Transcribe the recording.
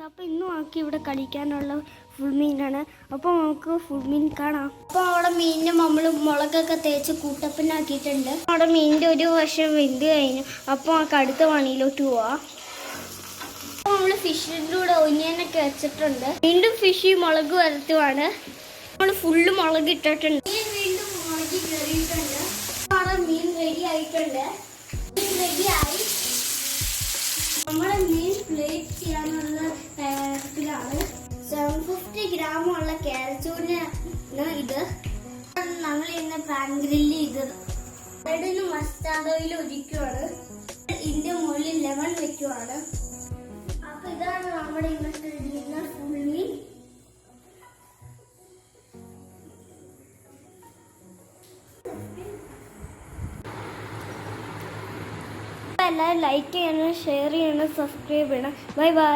അപ്പോൾ ഇന്നും ആക്കി ഇവിടെ കളിക്കാനുള്ള ഫുൾ മീനാണ്. അപ്പോൾ നമുക്ക് ഫുൾ മീൻ കാണാം. അപ്പോൾ അവിടെ മീനിന് നമ്മൾ മുളകൊക്കെ തേച്ച് കൂട്ടപ്പനാക്കിയിട്ടുണ്ട്. അവിടെ മീനിൻ്റെ ഒരു വശം വെന്ത് കഴിഞ്ഞു. അപ്പോൾ നമുക്ക് അടുത്ത പണിയിലോട്ട് പോവാം. അപ്പോൾ നമ്മൾ ഫിഷിൻ്റെ കൂടെ ഒനിയനൊക്കെ വെച്ചിട്ടുണ്ട്. വീണ്ടും ഫിഷ് മുളക് വരത്തുവാണ്. നമ്മൾ ഫുള്ള് മുളക് ഇട്ടിട്ടുണ്ട്. മീൻ വീണ്ടും മുളക് കയറിയിട്ടുണ്ട്. അവിടെ മീൻ റെഡി ആയിട്ടുണ്ട്. മീൻ റെഡിയായി. നമ്മുടെ മീൻ പ്ലേറ്റ് ചെയ്യാനുള്ള തയ്യാറെടുപ്പിലാണ്. 750 ഗ്രാമുള്ള ക്യാരറ്റൂരിനാണ് ഇത്. നമ്മൾ ഇന്ന് പാൻ ഗ്രില്ല് ചെയ്തത്. ബ്രെഡിന് മസ്റ്റാർഡ് ഓയിൽ ഒഴിക്കുവാണ്. ഇതിന്റെ മുകളിൽ ലെമൺ വെക്കുവാണ്. അപ്പൊ ഇതാണ് നമ്മുടെ ഇന്നത്തെ ഡിന്നർ ഫുൾ മീൻ. എല്ലാവരും ലൈക്ക് ചെയ്യണം, ഷെയർ ചെയ്യണം, സബ്സ്ക്രൈബ് ചെയ്യണം. Bye bye.